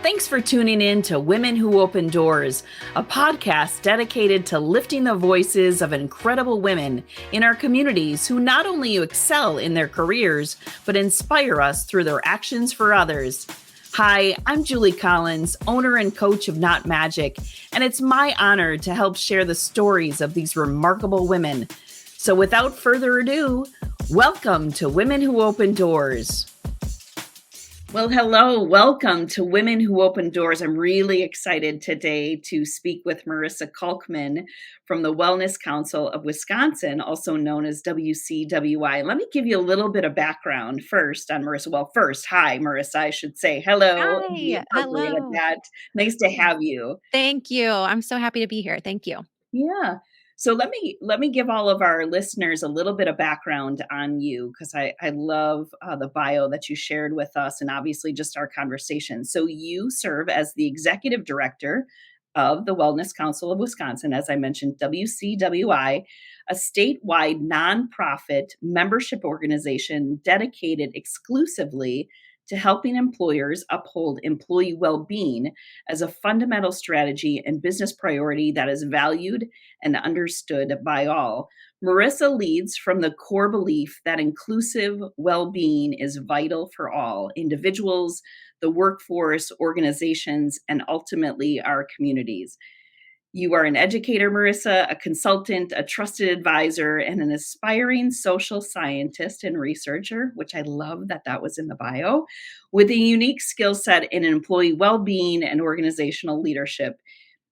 Thanks for tuning in to Women Who Open Doors, a podcast dedicated to lifting the voices of incredible women in our communities who not only excel in their careers, but inspire us through their actions for others. Hi, I'm Julie Collins, owner and coach of Not Magic, and it's my honor to help share the stories of these remarkable women. So without further ado, welcome to Women Who Open Doors. Well, hello. Welcome to Women Who Open Doors. I'm really excited today to speak with Marissa Kalkman from the Wellness Council of Wisconsin, also known as WCWI. Let me give you a little bit of background first on Marissa. Well, first, hi, Marissa, I should say hello and be Hi, appropriate at hello. that. Nice to have you. Thank you. I'm so happy to be here. Thank you. Yeah. So let me give all of our listeners a little bit of background on you because I love the bio that you shared with us and obviously just our conversation. So you serve as the executive director of the Wellness Council of Wisconsin, as I mentioned, WCWI, a statewide nonprofit membership organization dedicated exclusively to helping employers uphold employee well-being as a fundamental strategy and business priority that is valued and understood by all. Marissa leads from the core belief that inclusive well-being is vital for all individuals, the workforce, organizations, and ultimately our communities. You are an educator, Marissa, a consultant, a trusted advisor, and an aspiring social scientist and researcher, which I love that that was in the bio, with a unique skill set in employee well-being and organizational leadership.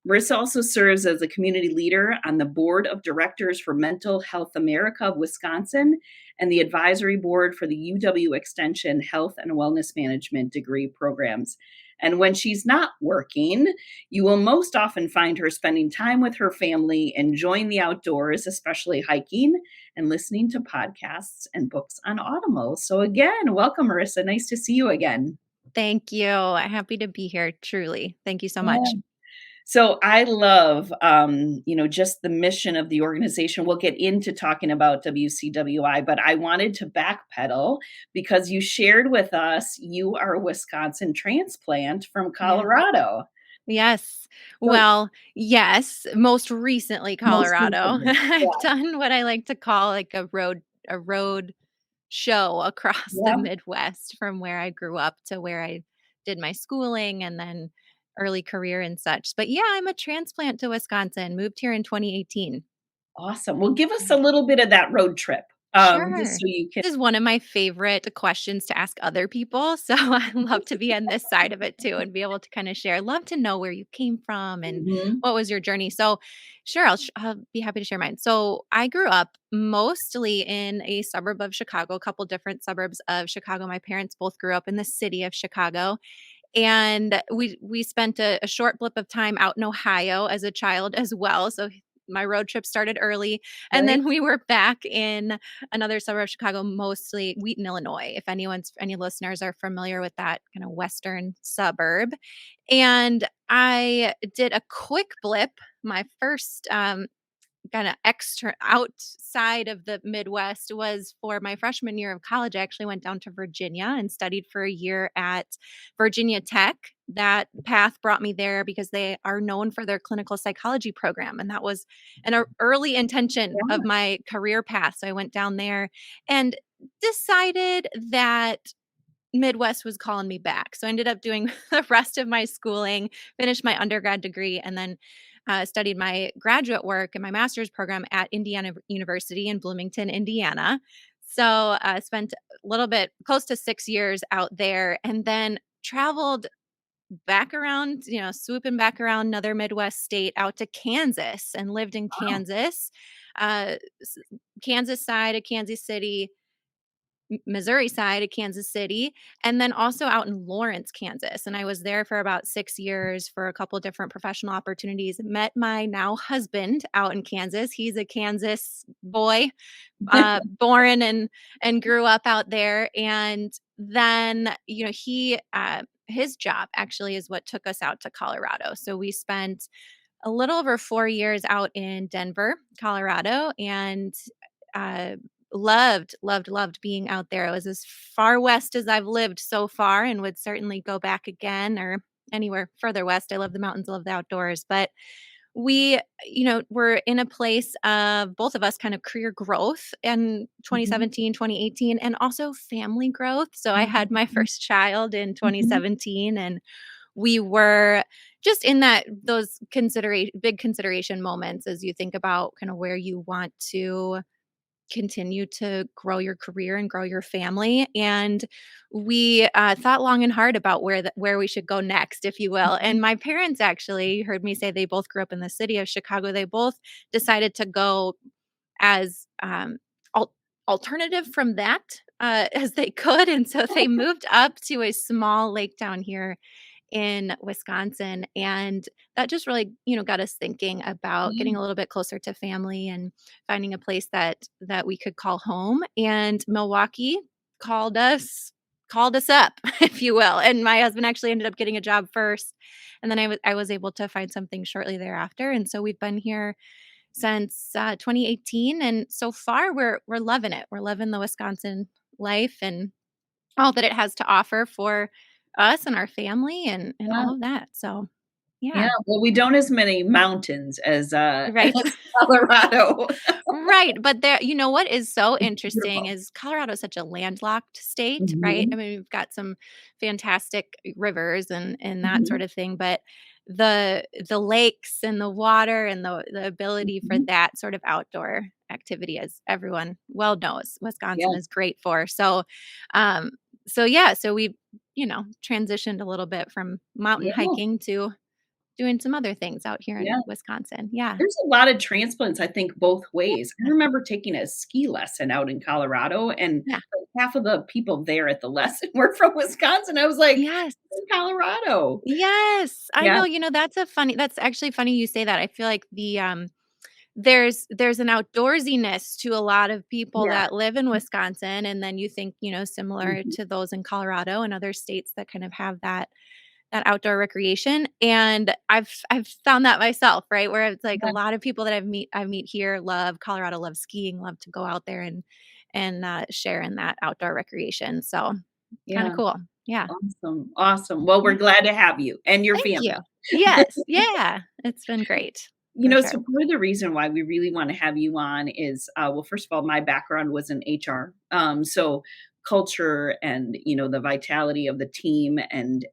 Marissa also serves as a community leader on the board of directors for Mental Health America of Wisconsin and the advisory board for the UW Extension Health and Wellness Management degree programs. And when she's not working, you will most often find her spending time with her family, enjoying the outdoors, especially hiking, and listening to podcasts and books on Audible. So again, welcome, Marissa. Nice to see you again. Thank you. I'm happy to be here, truly. Thank you so much. Yeah. So I love, just the mission of the organization. We'll get into talking about WCWI, but I wanted to backpedal because you shared with us you are a Wisconsin transplant from Yeah. Colorado. Yes. So Well, yes, most recently most Colorado. recently, I've yeah, done what I like to call like a road show across the yeah. Midwest from where I grew up to where I did my schooling and then early career and such. But yeah, I'm a transplant to Wisconsin, moved here in 2018. Awesome. Well, give us a little bit of that road trip, just Sure. so you can. This is one of my favorite questions to ask other people, so I love to be on this side of it too and be able to kinda share. Love to know where you came from and Mhm. what was your journey. So, sure, I'll be happy to share mine. So, I grew up mostly in a suburb of Chicago, a couple different suburbs of Chicago. My parents both grew up in the city of Chicago, and we spent a short blip of time out in Ohio as a child as well, so my road trip started early, and Right? then we were back in another suburb of Chicago, mostly Wheaton, Illinois, if any listeners are familiar with that kinda western suburb, and I did a quick blip, my first, kinda extra outside of the Midwest was for my freshman year of college. I actually went down to Virginia and studied for a year at Virginia Tech. That path brought me there because they are known for their clinical psychology program, and that was an early intention of Yeah. my career path. So I went down there and decided that Midwest was calling me back. So I ended up doing the rest of my schooling, finished my undergrad degree, and then studied my graduate work and my master's program at Indiana University in Bloomington, Indiana. So I spent a little bit close to 6 years out there and then traveled back around, swooping back around another Midwest state out to Kansas and lived in Wow. Kansas, Kansas side of Kansas City, Missouri side of Kansas City, and then also out in Lawrence, Kansas. And I was there for about 6 years for a couple different professional opportunities. Met my now husband out in Kansas. He's a Kansas boy, born and grew up out there. And then, his job actually is what took us out to Colorado. So we spent a little over 4 years out in Denver, Colorado, and uh, loved being out there. It was as far west as I've lived so far and would certainly go back again or anywhere further west. I love the mountains, I love the outdoors, but we, were in a place of both of us kind of career growth in Mhm. 2017, 2018, and also family growth. So I had my Mhm. first child in Mhm. 2017, and we were just in those big consideration moments as you think about kind of where you want to continue to grow your career and grow your family. And we thought long and hard about where we should go next, if you will. And my parents actually, you heard me say they both grew up in the city of Chicago. They both decided to go as alternative from that as they could, and so they moved up to a small lake town here in Wisconsin. And that just really, got us thinking about Yeah, getting a little bit closer to family and finding a place that we could call home. And Milwaukee called us called us up, if you will. And my husband actually ended up getting a job first. And then I was able to find something shortly thereafter. And so we've been here since 2018. And so far we're loving it. We're loving the Wisconsin life and all that it has to offer for us and our family and yeah, all of that. So, yeah. yeah. Well, we don't as many mountains as, Right. as Colorado. Right, but there you know what is so It's interesting beautiful. is Colorado is such a landlocked state, right? I Mhm. mean, we've got some fantastic rivers and that Mhm. sort of thing, but the lakes and the water and the ability for Mhm. that sort of outdoor activity, as everyone well knows, Wisconsin Yeah, is great for. Um, so yeah, so we, transitioned a little bit from mountain yeah, hiking to doing some other things out here in yeah. Wisconsin. Yeah. There's a lot of transplants, I think, both ways. I remember taking a ski lesson out in Colorado, and, Yeah. like, half of the people there at the lesson were from Wisconsin. I was like, Yes. "In Colorado." Yes, I Yeah, know, that's actually funny you say that. I feel like there's an outdoorsiness to a lot of people yeah. that live in Wisconsin, and then you think, similar Mhm. to those in Colorado and other states that kind of have that outdoor recreation, and I've found that myself, right? Where it's like a Yeah, lot of people that I meet here love Colorado, love skiing, love to go out there and share in that outdoor recreation. So, kinda yeah. cool. Yeah. Awesome, awesome. Well, we're Yeah. glad to have you and your Thank you. family. Yes. Yeah. It's been great You for know, sure. so part of the reason why we really wanna have you on is, well, first of all, my background was in HR. So culture and, the vitality of the team and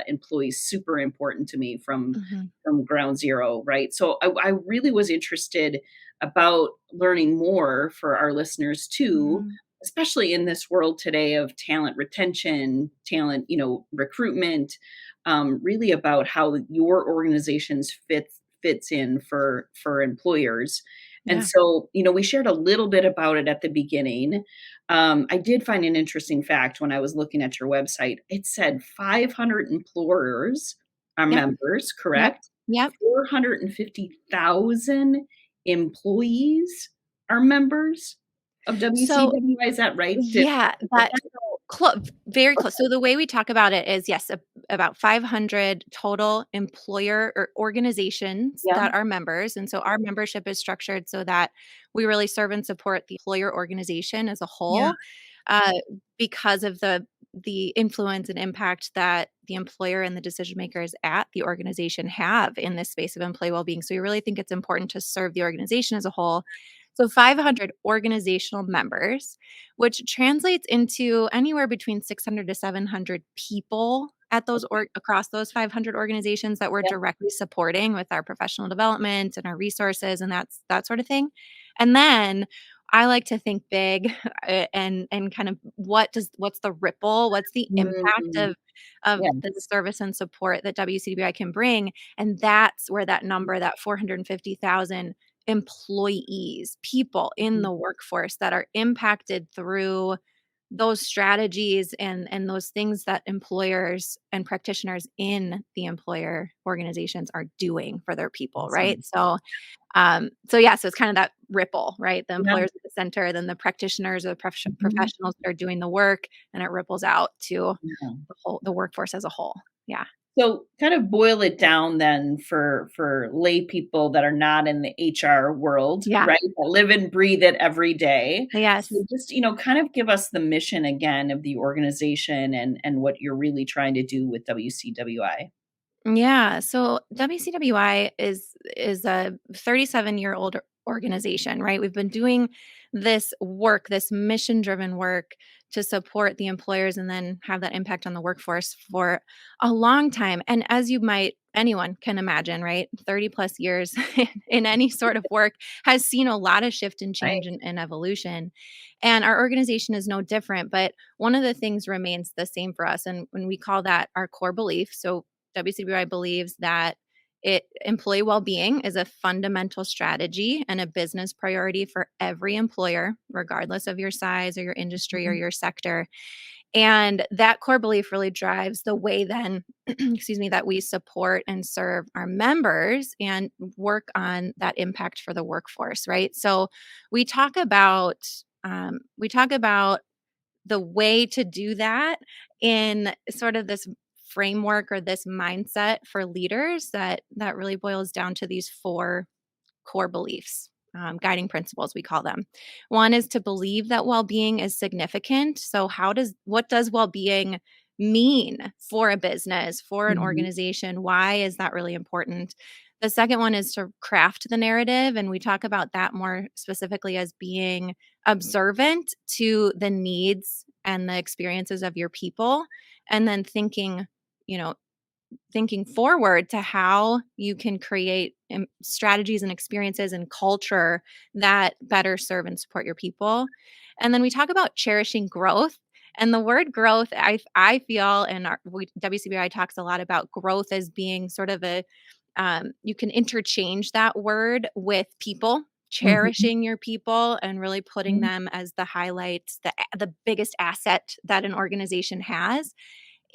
employees, super important to me Mhm. from ground zero, right? So I really was interested about learning more for our listeners too, Mm. especially in this world today of talent retention, talent, recruitment, really about how your organizations fits in for employers. And Yeah. so, we shared a little bit about it at the beginning. I did find an interesting fact when I was looking at your website. It said 500 employers are Yep. members, Yep. correct? Yep. 450,000 employees are members of So, WCWI. Is that right? Did yeah, I get that that? very close. Okay. So the way we talk about it is, yes, about 500 total employer or organizations Yeah, that are members, and so our membership is structured so that we really serve and support the employer organization as a yeah, whole, uh, because of the influence and impact that the employer and the decision makers at the organization have in this space of employee well-being. So we really think it's important to serve the organization as a whole. So 500 organizational members, which translates into anywhere between 600 to 700 people at those okay, across those 500 organizations that we're yeah, directly supporting with our professional development and our resources and that sort of thing. And then I like to think big and kind of what's the ripple, what's the impact mm, of yeah, the service and support that WCWI can bring, and that's where that number, that 450,000 employees, people in mhm, the workforce that are impacted through those strategies and those things that employers and practitioners in the employer organizations are doing for their people, right? awesome. So yeah, so it's kind of that ripple, right? The Yeah, employers at the center, then the practitioners or the mhm, professionals that are doing the work, and it ripples out to yeah. the workforce as a whole. Yeah. So kind of boil it down then for lay people that are not in the HR world, Yeah. right? That live and breathe it every day. So Yes. just, kind of give us the mission again of the organization and what you're really trying to do with WCWI. Yeah, so WCWI is a 37-year-old organization, right? We've been doing this work, this mission-driven work to support the employers and then have that impact on the workforce for a long time. And as you might anyone can imagine, right? 30 plus years in any sort of work has seen a lot of shift and Right. change and evolution. And our organization is no different, but one of the things remains the same for us. And when we call that our core belief. So WCWI believes that employee well-being is a fundamental strategy and a business priority for every employer, regardless of your size or your industry or Mhm. your sector. And that core belief really drives the way then, excuse me, that we support and serve our members and work on that impact for the workforce, right? So we talk about we talk about the way to do that in sort of this framework or this mindset for leaders that really boils down to these four core beliefs, guiding principles we call them. One is to believe that well-being is significant. So what does well-being mean for a business, for an Mhm. organization? Why is that really important? The second one is to craft the narrative, and we talk about that more specifically as being observant to the needs and the experiences of your people, and then you know, thinking forward to how you can create strategies and experiences and culture that better serve and support your people. And then we talk about cherishing growth. And the word growth, I feel, and WCBI talks a lot about growth as being sort of you can interchange that word with people, Mhm. cherishing your people and really putting Mhm. them as the highlights, the biggest asset that an organization has,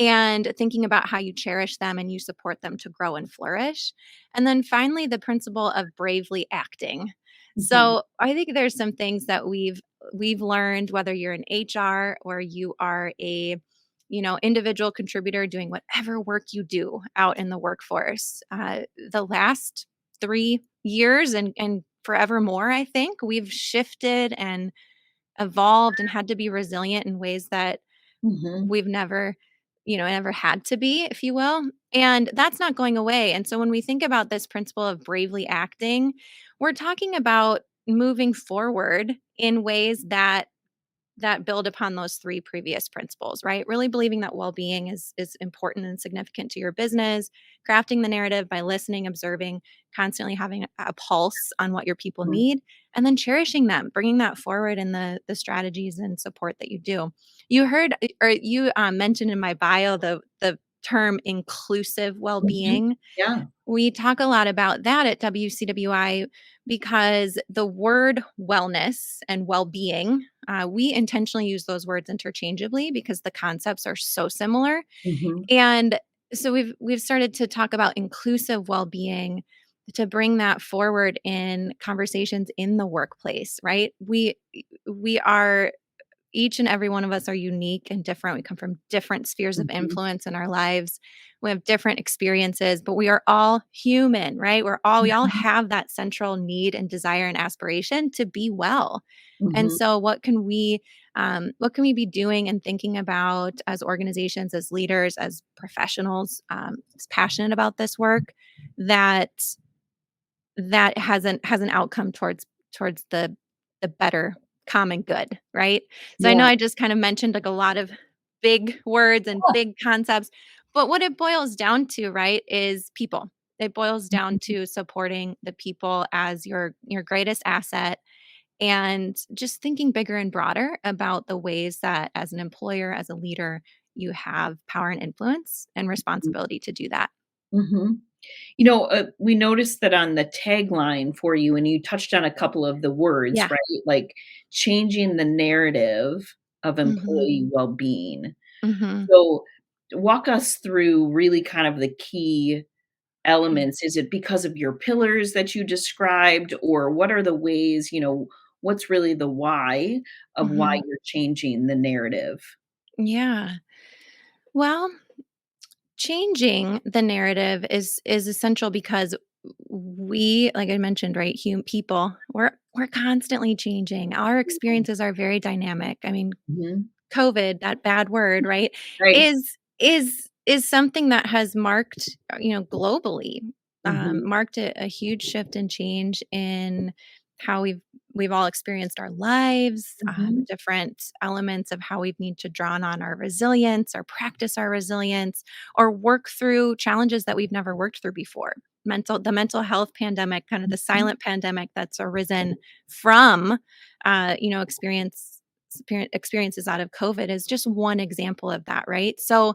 and thinking about how you cherish them and you support them to grow and flourish. And then finally, the principle of bravely acting. Mhm. So I think there's some things that we've learned, whether you're in HR or you are a individual contributor doing whatever work you do out in the workforce. The last 3 years and forevermore, I think we've shifted and evolved and had to be resilient in ways that Mhm. we've never had to be, if you will. And that's not going away. And so when we think about this principle of bravely acting, we're talking about moving forward in ways that build upon those three previous principles, right? Really believing that well-being is important and significant to your business, crafting the narrative by listening, observing, constantly having a pulse on what your people Mhm. need, and then cherishing them, bringing that forward in the strategies and support that you do. You heard or you mentioned in my bio the term inclusive Mhm. well-being. Yeah. We talk a lot about that at WCWI because the word wellness and well being, we intentionally use those words interchangeably because the concepts are so similar. Mhm. And so we've started to talk about inclusive well being to bring that forward in conversations in the workplace, right? We are each and every one of us are unique and different. We come from different spheres of Mhm. influence in our lives. We have different experiences, but we are all human, right? We all Mhm. have that central need and desire and aspiration to be well. And Mhm. so what can we be doing and thinking about as organizations, as leaders, as professionals, as passionate about this work that has an outcome towards the better common good, right? So I know Yeah. I just kind of mentioned like a lot of big words and Yeah. big concepts, but what it boils down to, right, is people. It boils down Mhm. to supporting the people as your greatest asset and just thinking bigger and broader about the ways that as an employer, as a leader, you have power and influence and responsibility to do that. Mhm. We noticed that on the tagline for you, and you touched on a couple of the words, Yeah. right? Like changing the narrative of employee Mhm. well-being. Mhm. So, walk us through really kind of the key elements. Is it because of your pillars that you described, or what are the ways, what's really the why of why Mhm. you're changing the narrative? Yeah. Well, changing the narrative is essential because we, like I mentioned, right, people, we're constantly changing. Our experiences are very dynamic. I mean, Mhm. COVID, that bad word, right, Right. is is something that has marked, globally, Mhm, marked a huge shift and change in how we've all experienced our lives, mhm, different elements of how we need to draw on our resilience or practice our resilience or work through challenges that we've never worked through before. The mental health pandemic, kind of the mhm. silent pandemic that's arisen from, experiences out of COVID is just one example of that, right? So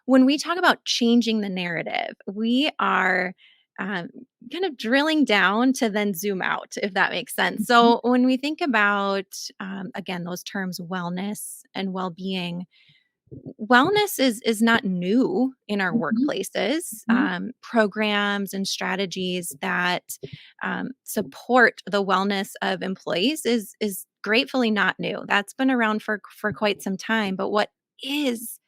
when we talk about changing the narrative, we are um, kind of drilling down to then zoom out, if that makes sense. Mhm. So when we think about, again, those terms wellness and well being, wellness is not new in our Mhm, workplaces. mhm. Programs and strategies that support the wellness of employees is gratefully not new. That's been around for quite some time. But what is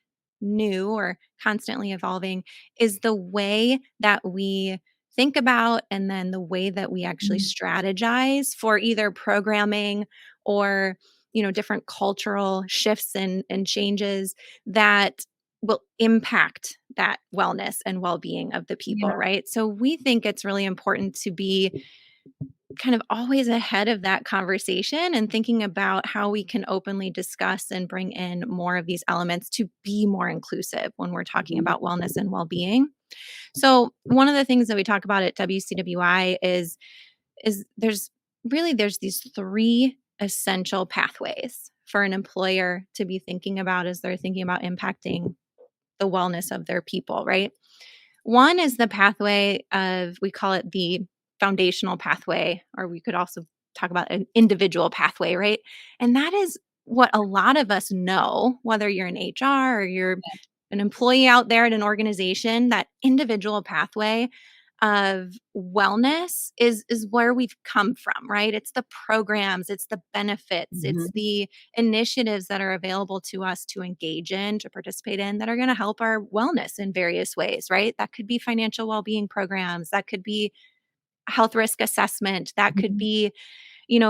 new or constantly evolving is the way that we think about and then the way that we actually Mhm. strategize for either programming or different cultural shifts and changes that will impact that wellness and well-being of the people, Yeah. right? So we think it's really important to be kind of always ahead of that conversation and thinking about how we can openly discuss and bring in more of these elements to be more inclusive when we're talking Mhm, about wellness and well-being. So one of the things that we talk about at WCWI is there's these three essential pathways for an employer to be thinking about as they're thinking about impacting the wellness of their people, right? One is the pathway of, we call it the foundational pathway, or we could also talk about an individual pathway, right? And that is what a lot of us know, whether you're in HR or you're an employee out there at an organization, that individual pathway of wellness is where we've come from, right? It's the programs, it's the benefits, it's mhm, the initiatives that are available to us to engage in, to participate in, that are going to help our wellness in various ways, right? That could be financial well-being programs, that could be health risk assessment, that could mhm. be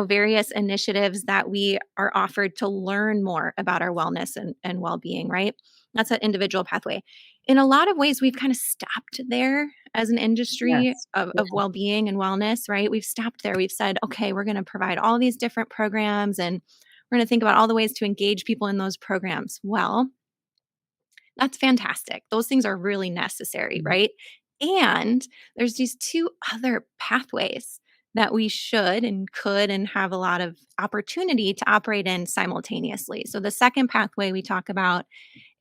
various initiatives that we are offered to learn more about our wellness and well-being, right? That's that individual pathway. In a lot of ways, we've kind of stopped there as an industry Yes. of Yeah. well-being and wellness, right? We've stopped there. We've said, okay, we're going to provide all these different programs and we're going to think about all the ways to engage people in those programs. Well, that's fantastic. Those things are really necessary, Mhm, right? And there's these two other pathways that we should and could and have a lot of opportunity to operate in simultaneously. So the second pathway we talk about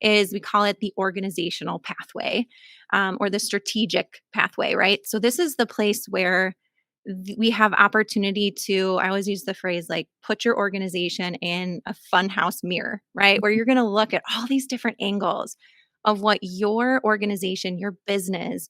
is, we call it the organizational pathway, or the strategic pathway, right? So this is the place where we have opportunity to, I always use the phrase like, put your organization in a funhouse mirror, right? Where you're going to look at all these different angles of what your organization, your business,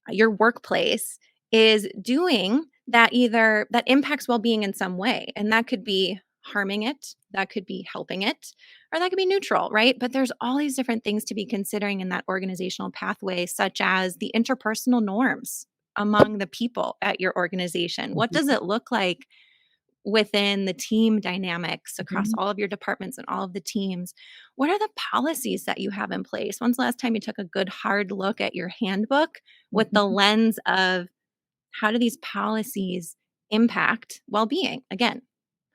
your workplace is doing that either that impacts well-being in some way. And that could be harming it, that could be helping it, or that could be neutral, right? But there's all these different things to be considering in that organizational pathway, such as the interpersonal norms among the people at your organization. What does mhm, it look like within the team dynamics across mhm, all of your departments and all of the teams? What are the policies that you have in place? When's the last time you took a good hard look at your handbook with the mhm, lens of, how do these policies impact well-being? Again,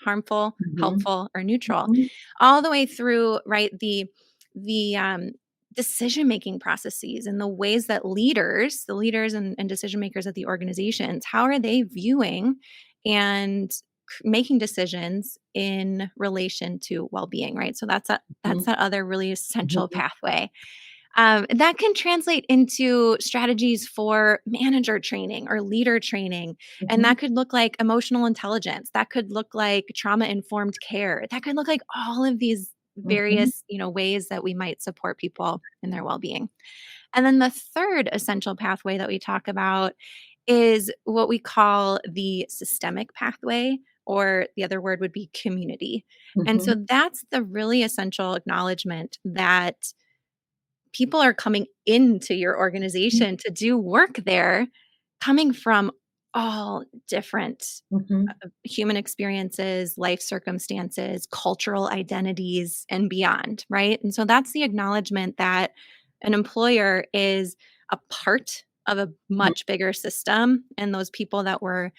harmful, mhm, helpful, or neutral, mhm, all the way through, right? The decision making processes and the ways that the leaders and decision makers at the organizations, how are they viewing and making decisions in relation to well-being, right? So that's mhm, that other really essential mhm, pathway. That can translate into strategies for manager training or leader training. And mhm, that could look like emotional intelligence. That could look like trauma informed care. That could look like all of these mhm, various, ways that we might support people in their well-being. And then the third essential pathway that we talk about is what we call the systemic pathway, or the other word would be community. And mhm, so that's the really essential acknowledgement that people are coming into your mhm, organization to do work there, coming from all different mhm, human experiences, life circumstances, cultural identities, and beyond, right? And so that's the acknowledgement that an employer is a part of a Mhm. much bigger system, and those people that we're,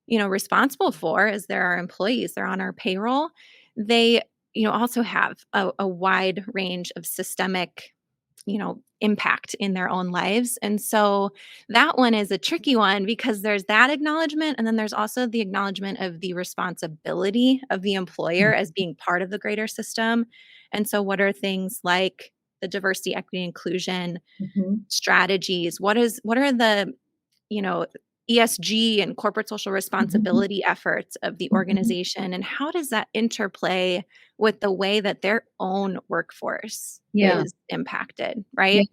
responsible for, as they're our employees, they're on our payroll, they, also have a wide range of systemic, impact in their own lives. And so that one is a tricky one because there's that acknowledgement. And then there's also the acknowledgement of the responsibility of the employer as being part of the greater system. And so, what are things like the diversity, equity, inclusion Mhm. strategies? What are the, you know, ESG and corporate social Mhm. responsibility efforts of the Mhm. organization, and how does that interplay with the way that their own workforce Yeah. is impacted, Yeah. right?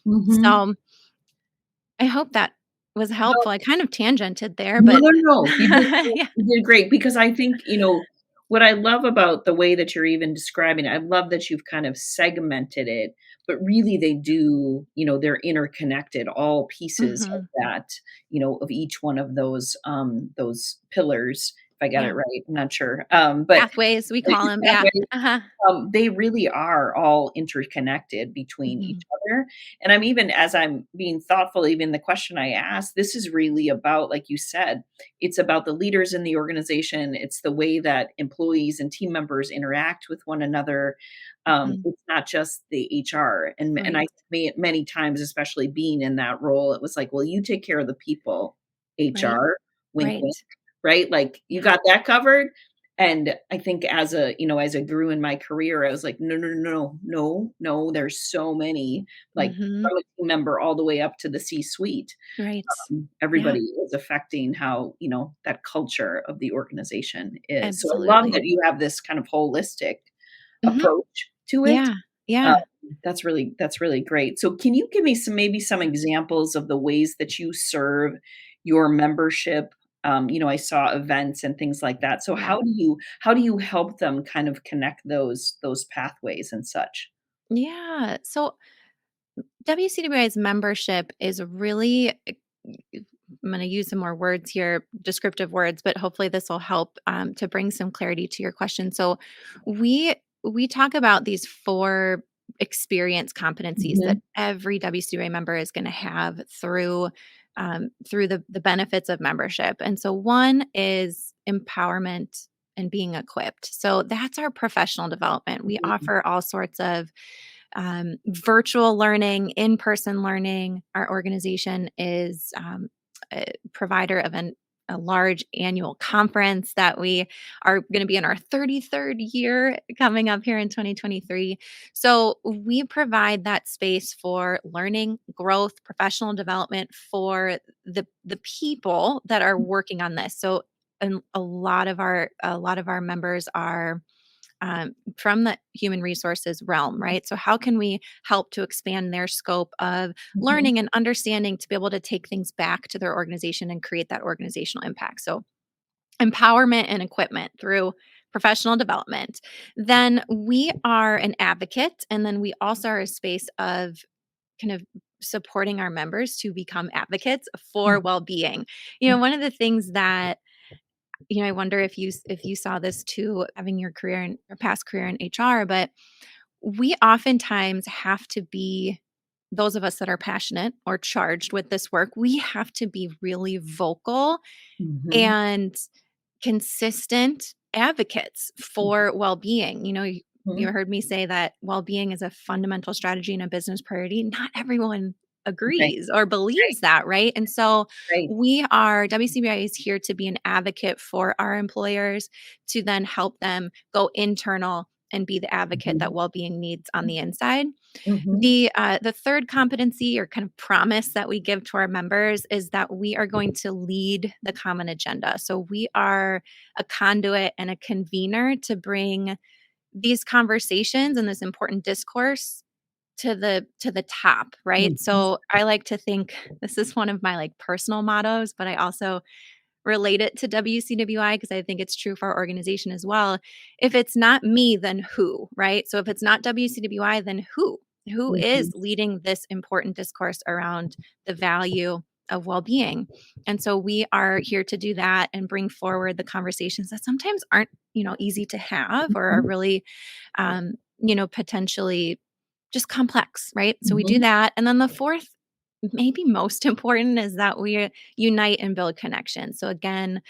Mhm. So, I hope that was No, helpful. I kind of tangented there, no, but no, no. You did great. yeah. You did great because I think, what I love about the way that you're even describing it, I love that you've kind of segmented it, but really they do, they're interconnected, all pieces of Mhm. that, of each one of those pillars, if I got it Yeah. right. I'm not sure. But Pathways, we call them. Yeah. Uh-huh. they really are all interconnected between each Mhm. other. And I'm even, as I'm being thoughtful, even the question I asked, this is really about, like you said, it's about the leaders in the organization. It's the way that employees and team members interact with one another. Mhm. It's not just the HR. And Right. I many times, especially being in that role, it was like, well, you take care of the people, Right. HR, wink, Right. wink, right? Like you Yeah. got that covered. And I think as I grew in my career, I was like, "No, no, no, no, no, no, there's so many," like, Mhm. from a team member all the way up to the C-suite. Right. Yeah. Everybody is affecting how, that culture of the organization is. So I love Absolutely. that you have this kind of holistic Mhm. approach to it. Yeah. Um, Yeah. that's really great. So can you give me some examples of the ways that you serve your membership? I saw events and things like that. So Yeah. how do you help them kind of connect those pathways and such? Yeah. So WCWI's membership is really, I'm going to use some more words here, descriptive words, but hopefully this will help to bring some clarity to your question. So we talk about these four experience competencies that Mhm, every WCWI member is going to have through the benefits of membership. And so one is empowerment and being equipped. So that's our professional development. We mhm, offer all sorts of virtual learning, in person learning. Our organization is a provider of a large annual conference that we are going to be in our 33rd year coming up here in 2023. So we provide that space for learning, growth, professional development for the people that are working on this. So and a lot of our members are from the human resources realm, right? So, how can we help to expand their scope of mhm, learning and understanding to be able to take things back to their organization and create that organizational impact? So, empowerment and equipment through professional development. Then we are an advocate, and then we also are a space of kind of supporting our members to become advocates for mhm, well-being. mhm, One of the things that I wonder if you saw this too, having your career in your past career in HR, but we oftentimes have to be those of us that are passionate or charged with this work, we have to be really vocal mhm, and consistent advocates for well-being. You mhm. heard me say that well-being is a fundamental strategy and a business priority. Not everyone Right, agrees or right, believes that, right? And so right. WCBI is here to be an advocate for our employers to then help them go internal and be the advocate that Mhm, well-being needs on the inside. mhm, The third competency or kind of promise that we give to our members is that we are going to lead the common agenda. So we are a conduit and a convener to bring these conversations and this important discourse to the top, right? mhm, So I like to think this is one of my like personal mottos, but I also relate it to WCWI because I think it's true for our organization as well. If it's not me, then who, right? So if it's not WCWI, then who? Who is mhm, leading this important discourse around the value of well-being? And so we are here to do that and bring forward the conversations that sometimes aren't, easy to have or are mhm, really potentially just complex, right? So we do Mhm. that. And then the fourth, maybe most important, is that we unite and build connection. So again,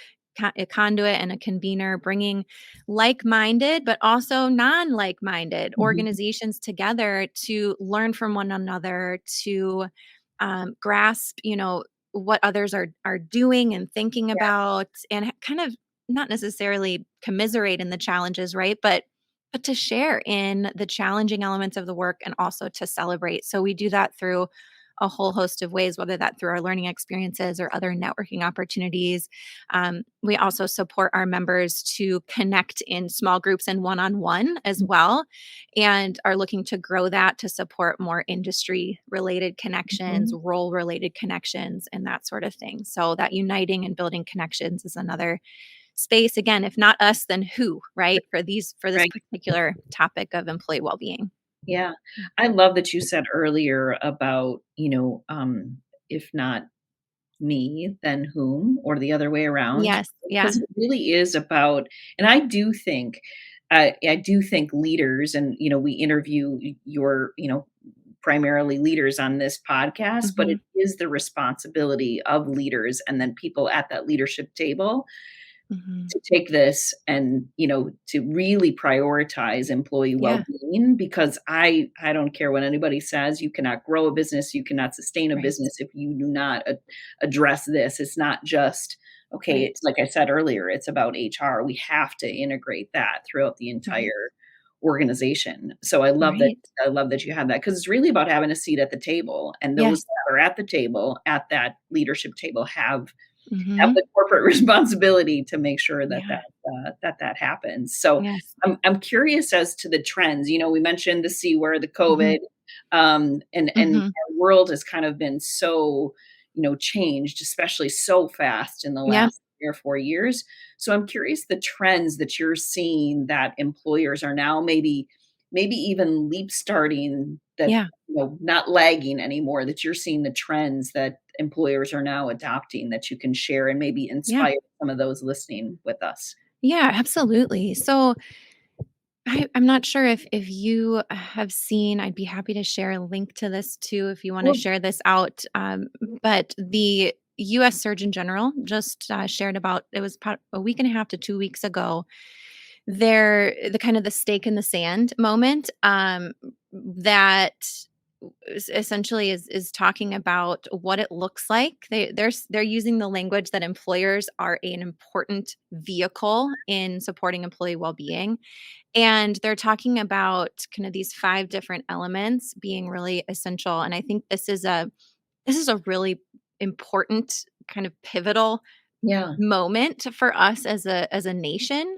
a conduit and a convener, bringing like-minded but also non-like-minded Mhm. organizations together to learn from one another, to grasp, what others are doing and thinking Yeah. about, and kind of not necessarily commiserate in the challenges, right? But to share in the challenging elements of the work and also to celebrate. So we do that through a whole host of ways, whether that through our learning experiences or other networking opportunities. We also support our members to connect in small groups and one-on-one as well, and are looking to grow that to support more industry related connections, Mhm. role related connections, and that sort of thing. So that uniting and building connections is another space. Again, if not us, then who, right? For this Right. particular topic of employee well-being. Yeah. I love that you said earlier about, if not me, then whom, or the other way around, Yes. Yeah. because it really is about, and I do think leaders, and, we interview your, primarily leaders on this podcast, but Mhm. it is the responsibility of leaders and then people at that leadership table Mhm. to take this and, to really prioritize employee Yeah. well-being, because I don't care what anybody says, you cannot grow a business, you cannot sustain a Right. business if you do not address this. It's not just, okay, Right. it's like I said earlier, it's about HR. We have to integrate that throughout the Right. entire organization. So I love that you have that, because it's really about having a seat at the table, and those Yes. that are at the table, at that leadership table, have Mhm. the corporate responsibility to make sure that Yeah. that happens. So Yes. I'm curious as to the trends. We mentioned the C word, the Mhm. COVID, and Mhm. our world has kind of been so, changed, especially so fast in the Yeah. last 3 or 4 years. So I'm curious the trends that you're seeing that employers are now maybe even leap starting, that, Yeah. not lagging anymore, that you're seeing the trends that employers are now adopting, that you can share and maybe Yeah. inspire some of those listening with us. Yeah, absolutely. So I'm not sure if you have seen, I'd be happy to share a link to this too if you want to Sure. share this out. But the US Surgeon General just shared about, it was about a week and a half to 2 weeks ago, the kind of the stake in the sand moment, that essentially is talking about what it looks like. They're using the language that employers are an important vehicle in supporting employee well-being, and they're talking about kind of these five different elements being really essential. And I think this is a really important kind of pivotal Yeah. moment for us as a nation,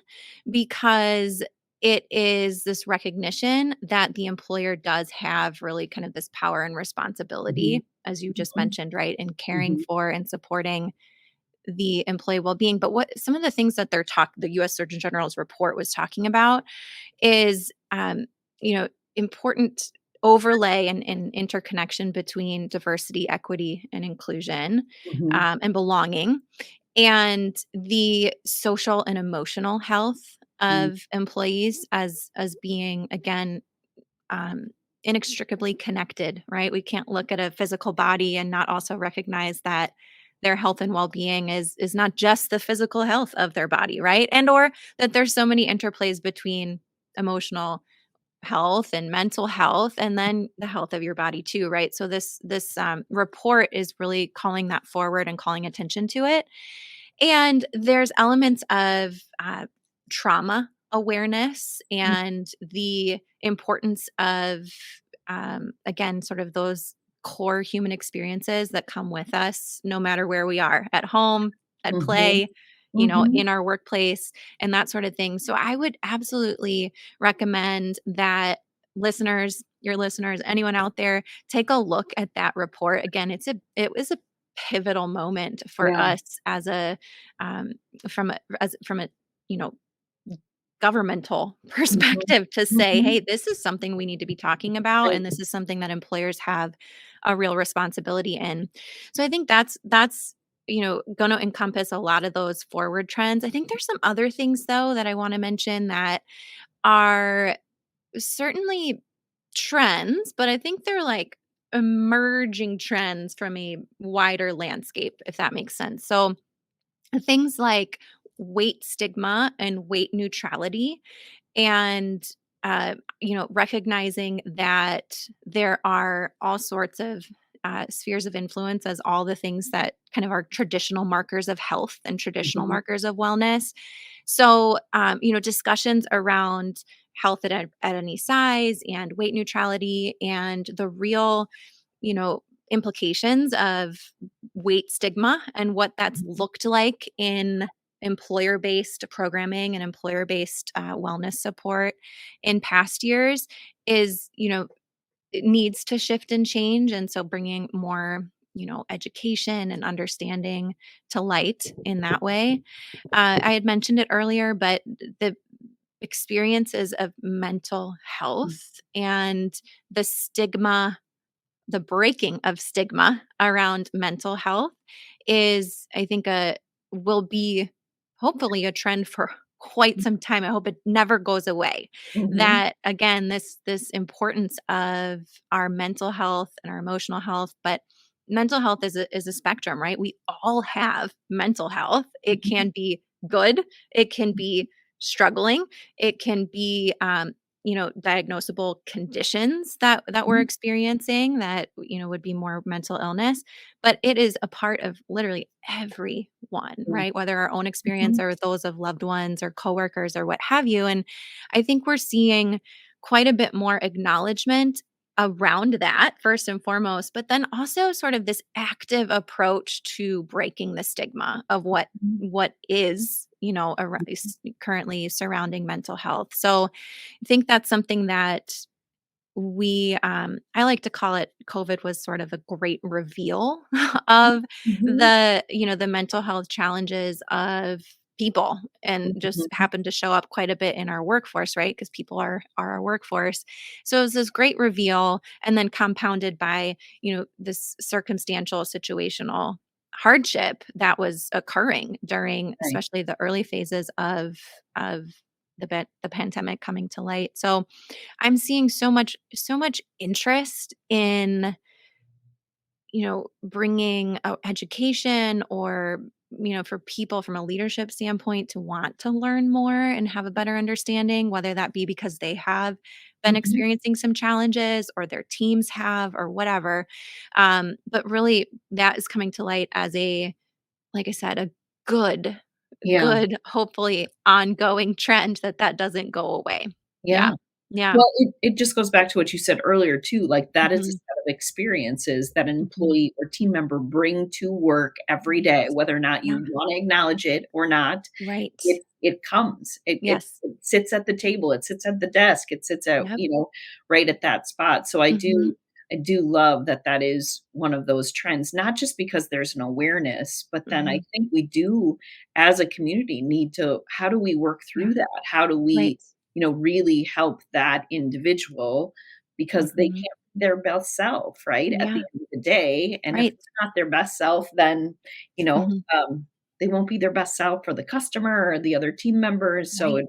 because it is this recognition that the employer does have really kind of this power and Mhm. responsibility, as you just Mhm. mentioned, right, in caring Mhm. for and supporting the employee well-being. But what some of the things that the US Surgeon General's report was talking about is, important overlay and interconnection between diversity, equity, and inclusion, Mhm. and belonging, and the social and emotional health Mhm. of employees as being, again, um, inextricably connected, right? We can't look at a physical body and not also recognize that their health and well-being is not just the physical health of their body, right? And or that there's so many interplays between emotional health and mental health, and then the health of your body too, right? So this report is really calling that forward and calling attention to it. And there's elements of trauma awareness and the importance of, again, sort of those core human experiences that come with us no matter where we are, at home, at Mhm. play, Mhm. in our workplace, and that sort of thing. So I would absolutely recommend that your listeners, anyone out there, take a look at that report. Again, it was a pivotal moment for Yeah. us as a um, from a you know governmental Mhm. perspective, to say, Mhm. hey, this is something we need to be talking about, Right. and this is something that employers have a real responsibility in. So I think that's going to encompass a lot of those forward trends. I think there's some other things though that I want to mention that are certainly trends, but I think they're like emerging trends from a wider landscape, if that makes sense. So things like weight stigma and weight neutrality, and recognizing that there are all sorts of spheres of influence as all the things that kind of are traditional markers of health and traditional Mhm, markers of wellness. So discussions around health at any size and weight neutrality and the real implications of weight stigma and what that's mhm, looked like in employer-based programming and employer-based wellness support in past years is, it needs to shift and change. And so bringing more, education and understanding to light in that way. I had mentioned it earlier, but the experiences of mental mm, health and the stigma, the breaking of stigma around mental health is, I think, will be hopefully a trend for quite some time. I hope it never goes away. mhm, That again, this importance of our mental health and our emotional health, but mental health is a spectrum, right? We all have mental health. It mhm, can be good, it can be struggling, it can be diagnosable conditions that we're mhm. experiencing that would be more mental illness, but it is a part of literally everyone, Yeah, right? Whether our own experience mhm, or those of loved ones or coworkers or what have you. And I think we're seeing quite a bit more acknowledgement around that first and foremost, but then also sort of this active approach to breaking the stigma of mhm, what is currently surrounding mental health. So I think that's something that I like to call it, COVID was sort of a great reveal of mhm, the mental health challenges of people, and just mhm. happened to show up quite a bit in our workforce, right? Because people are our workforce. So it was this great reveal, and then compounded by, this circumstantial situational hardship that was occurring during Right. especially the early phases of the pandemic coming to light. So I'm seeing so much interest in, bringing education, or, for people from a leadership standpoint to want to learn more and have a better understanding, whether that be because they have been Mhm. experiencing some challenges or their teams have or whatever. But really that is coming to light as like I said, a good, Yeah, good, hopefully ongoing trend that doesn't go away. yeah. Yeah. Yeah. Well, it just goes back to what you said earlier too, like, that is a Mhm. set of experiences that an Mhm. employee or team member bring to work every day, Yes. whether or not Yeah. you wanna acknowledge it or not. Right. It comes. Yes. It sits at the table, it sits at the desk, it sits at, Yep. right at that spot. So Mhm. I do love that that is one of those trends, not just because there's an awareness, but then I Mhm. think we do, as a community, need to, how do we work Yeah. through that? How do Right. we, really help that individual, because they Mhm. can't be their best self, right, at the Yeah. end of the day, and if Right. it's not their best self, then, you know, Mhm. um, they won't be their best self for the customer or the other team members, so Right.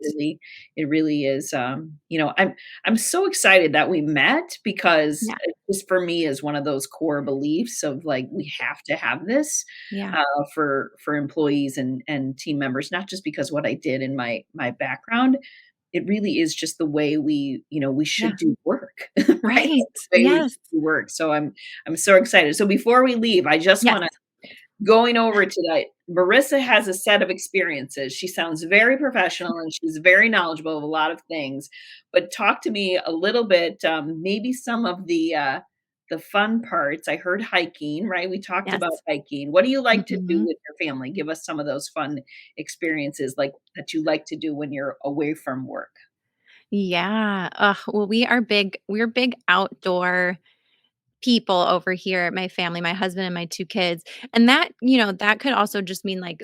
it really is, I'm so excited that we met, because Yeah. it just, for me, is one of those core beliefs of, like, we have to have this, Yeah. for employees and team members, not just because what I did in my background. It really is just the way we Yeah. should do work, right? Right. The way we Yes. should do work, so I'm so excited. So before we leave, I just Yes. wanna, going over to that, Marissa has a set of experiences. She sounds very professional and she's very knowledgeable of a lot of things. But talk to me a little bit, maybe some of the fun parts. I heard hiking, right? We talked about Yes. hiking. What do you like to do Mhm. with your family? Give us some of those fun experiences, like, that you like to do when you're away from work. Yeah. Well, we're big outdoor people over here at my family, my husband and my 2 kids. And that could also just mean, like,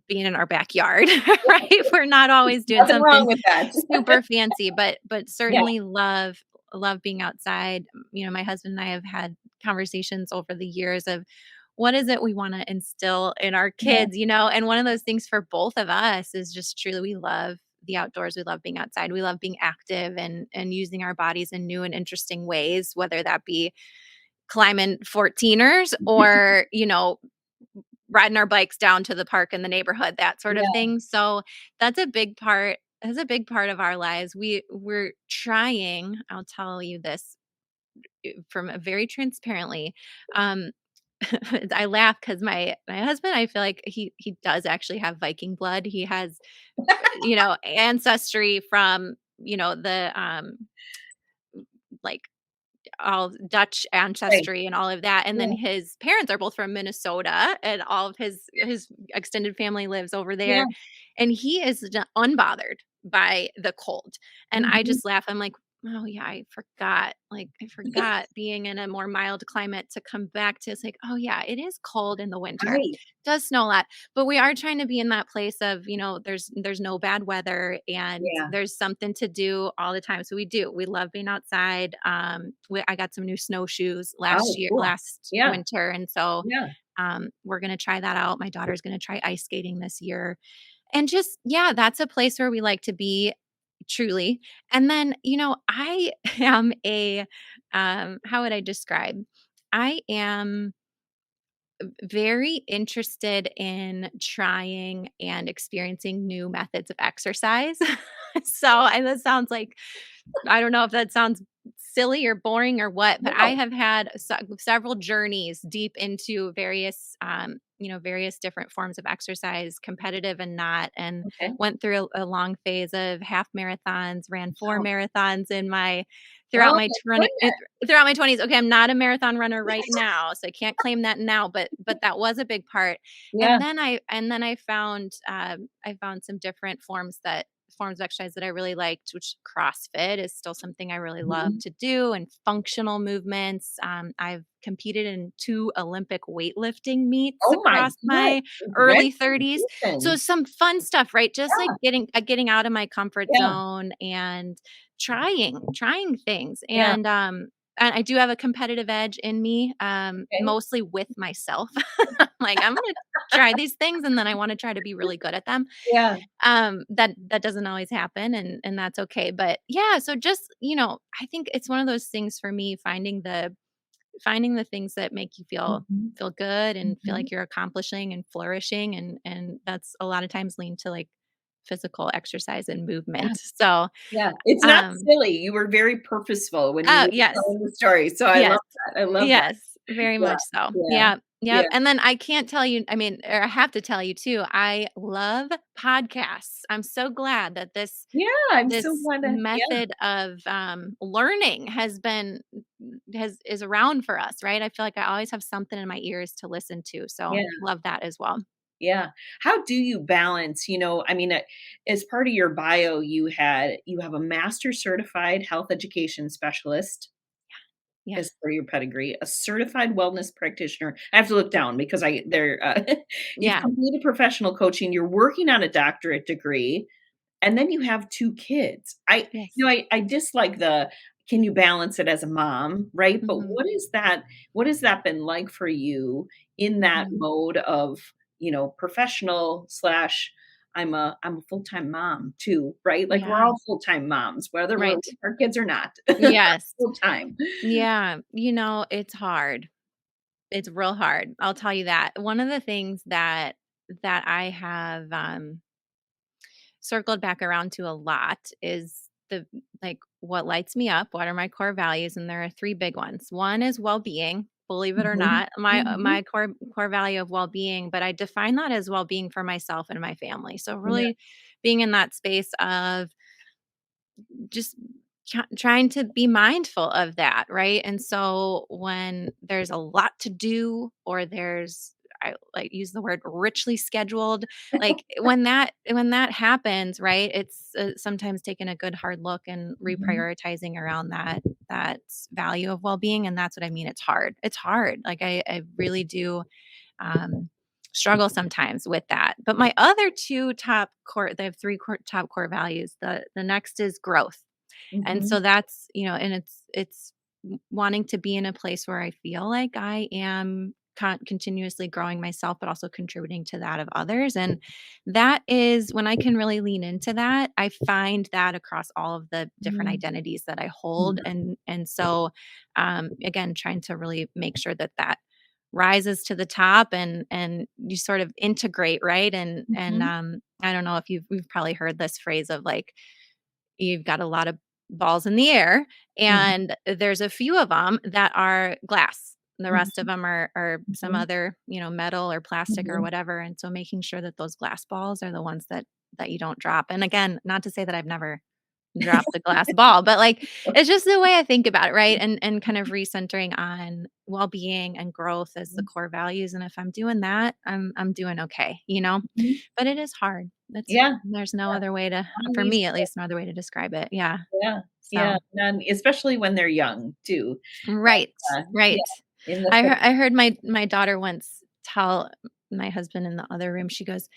being in our backyard, right? We're not always doing Nothing wrong something with that. super fancy, but Yeah, certainly love being outside. My husband and I have had conversations over the years of what is it we want to instill in our yeah. kids, and one of those things for both of us is just truly we love the outdoors. We love being outside. We love being active and using our bodies in new and interesting ways, whether that be climbing 14ers or, riding our bikes down to the park in the neighborhood, that sort of Yeah. thing. So that's a big part. That's a big part of our lives. We're trying. I'll tell you this from a very transparently. Um, I laugh because my husband, I feel like he does actually have Viking blood. He has, ancestry from the like all Dutch Right. ancestry and all of that, and then Yeah. his parents are both from Minnesota, and all of his extended family lives over Yeah. there, and he is unbothered by the cold, and I Mhm. just laugh. I'm like, "Oh, yeah, I forgot, like, I forgot being in a more mild climate to come back to, it's like, oh, yeah, it is cold in the winter. Right. Does snow a lot, but we are trying to be in that place of, there's no bad weather and Yeah. there's something to do all the time. So we love being outside. I got some new snowshoes Oh, cool. last Yeah. winter. And so, Yeah. we're going to try that out. My daughter's going to try ice skating this year. And just, yeah, that's a place where we like to be truly. And then, I am how would I describe? I am very interested in trying and experiencing new methods of exercise. That sounds like, I don't know if that sounds silly or boring or what, but I No. have had several journeys deep into various different forms of exercise, competitive and not, and Okay. went through a long phase of half marathons, ran 4 marathons throughout Oh my my 20 goodness. throughout my 20s. Okay, I'm not a marathon runner right now, so I can't claim that now, but that was a big part. Yeah. And then I found some different forms of exercise that I really liked, which CrossFit is still something I really love Mhm. to do, and functional movements. I've competed in 2 Olympic weightlifting meets Oh my across god. my early 30s. So Congratulations. some fun stuff, right? Just like Yeah. getting out of my comfort Yeah. zone and trying things. Yeah. And I do have a competitive edge in me, Okay. mostly with myself. Like, I'm gonna try these things, and then I wanna try to be really good at them. Yeah. That doesn't always happen, and that's okay, but yeah, so just, I think it's one of those things for me, finding the things that make you Mhm. feel good and feel Mhm. like you're accomplishing and flourishing, and that's a lot of times lean to, like, physical exercise and Yeah. movement. So, Yeah. It's not um silly. You were very purposeful when you oh, were yes. telling the story, so I Yes. love that. I love that. Yes, very Yeah. much so. Yeah. Yeah, yep, Yeah. and then I can't tell you, I mean, or I have to tell you too, I love podcasts. I'm so glad that Yeah. I'm so this glad to yeah. method of, learning is around for us, right? I feel like I always have something in my ears to listen to, so Yeah. love that as well. Yeah. How do you balance, I mean, as part of your bio, you have a master certified health education specialist Yeah. as part of your pedigree, a certified wellness practitioner. I have to look down because you've Yeah. completed professional coaching, you're working on a doctorate degree, and then you have 2 kids. Yes. I dislike the can you balance it as a mom, right? But Mhm. what has that been like for you in that Mhm. mode of, professional slash I'm a full-time mom too, right? Like we're Yeah. all full-time moms, whether we're Right. with our kids or not. Yes. Full-time. Yeah. It's hard. It's real hard. I'll tell you that. One of the things that I have, circled back around to a lot is what lights me up, what are my core values, and there are 3 big ones. One is well-being, believe it or Mhm. not, my Mhm. core value of well-being, but I define that as well-being for myself and my family. So Yeah. really being in that space of just trying to be mindful of that, right? And so when there's a lot to do, or I like use the word richly scheduled, like when that happens, right? It's sometimes taking a good hard look and Mhm. reprioritizing around that value of well-being, and that's what I mean. It's hard. Like I really do um struggle sometimes with that. But my other two top core they have three top core values. The next is growth, and Mhm. so that's, and it's wanting to be in a place where I feel like I am continuously growing myself, but also contributing to that of others. And that is when I can really lean into that. I find that across all of the different Mhm. identities that I hold. Mhm. And so, again, trying to really make sure that that rises to the top and you sort of integrate, right? And Mhm. I don't know if you've probably heard this phrase of like, you've got a lot of balls in the air, Mhm. and there's a few of them that are glass. The rest of Mhm. them are some Mhm. other, metal or plastic or Mhm. whatever, and so making sure that those glass balls are the ones that you don't drop. And again, not to say that I've never dropped a glass ball, but, like, it's just the way I think about it, right? And kind of recentering on well-being and growth as the Mhm. core values, and if I'm doing that, I'm doing okay, you know? Mhm. But it is hard. That's Yeah. there's no Yeah. other way to On for these me, at least, no other way to describe it. Yeah. Yeah. Yeah. So And especially when they're young too. right, Yeah, right. in the thick. I heard my daughter once tell my husband in the other room, she goes,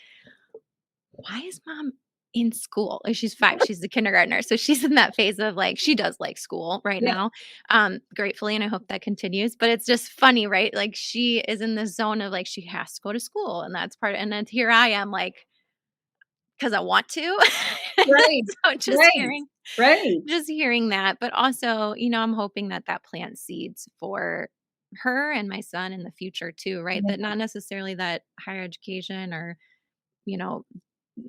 "Why is mom in school?" Like, she's 5, she's a kindergartner, so she's in that phase of, like, she does like school right Yeah. now, gratefully, and I hope that continues, but it's just funny, right? Like, she is in this zone of, like, she has to go to school, and that's part and then here I am, like, because I want to. Right. So Right. Right. just hearing that, but also, I'm hoping that that plants seeds for her and my son in the future too, right? That Yeah. not necessarily that higher education or, you know,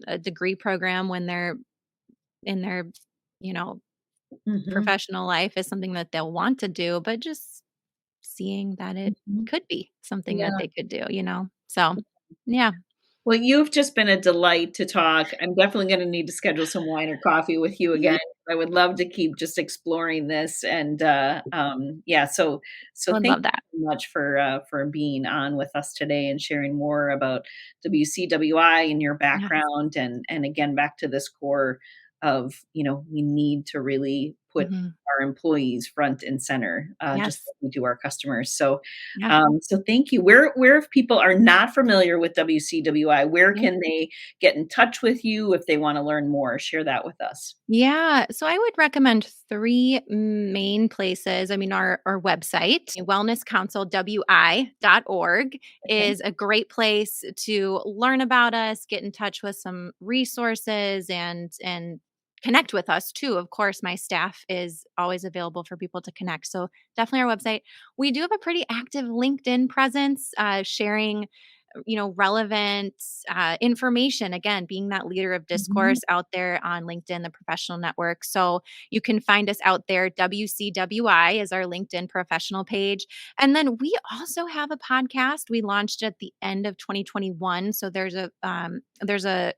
a degree program when they're in their, you know, Mhm. professional life is something that they'll want to do, but just seeing that it Mhm. could be something that Yeah. they could do. So, yeah. Well, you've just been a delight to talk. I'm definitely gonna need to schedule some wine or coffee with you Yeah, again. I would love to keep just exploring this and, yeah, so I would thank love that. you so much for being on with us today and sharing more about WCWI and your Yes. background and again, back to this core of, we need to really put Mhm. our employees front and center, just Yes. like we do our customers. So Yeah. so thank you. Where if people are not familiar with WCWI, where Yeah. can they get in touch with you if they wanna learn more? Share that with us. Yeah. So I would recommend three main places. I mean, our website, wellnesscouncilwi.org, Okay. is a great place to learn about us, get in touch with some resources and connect with us too. Of course, my staff is always available for people to connect. So definitely our website. We do have a pretty active LinkedIn presence, sharing relevant information, again, being that leader of Mhm. discourse out there on LinkedIn, the professional network. So you can find us out there. WCWI is our LinkedIn professional page. And then we also have a podcast. We launched at the end of 2021. So there's a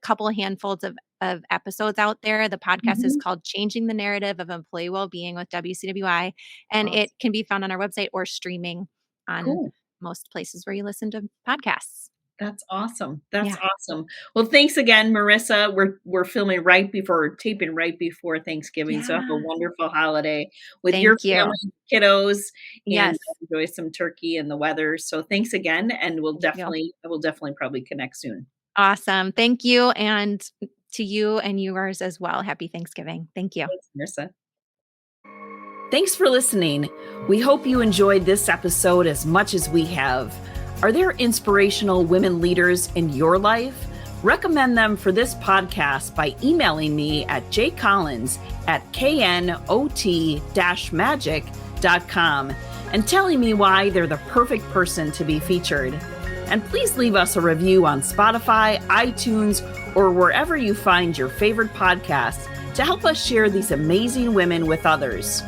couple of handfuls of episodes out there. The podcast is Mhm. called Changing the Narrative of Employee Wellbeing with WCWI, and it Awesome. can be found on our website or streaming on Cool. most places where you listen to podcasts. That's awesome. That's Yeah. awesome. Well, thanks again, Marissa. We're filming taping right before Thanksgiving, so have a Yeah. wonderful holiday with your Thank you. family, kiddos, and Yes. enjoy some turkey and the weather. So thanks again, and Thank you. I will definitely probably connect soon. Awesome. Thank you. And to you and yours as well. Happy Thanksgiving. Thank you. Thanks, Marissa. Thanks for listening. We hope you enjoyed this episode as much as we have. Are there inspirational women leaders in your life? Recommend them for this podcast by emailing me at jcollins@knot-magic.com and telling me why they're the perfect person to be featured. And please leave us a review on Spotify, iTunes, or wherever you find your favorite podcasts to help us share these amazing women with others.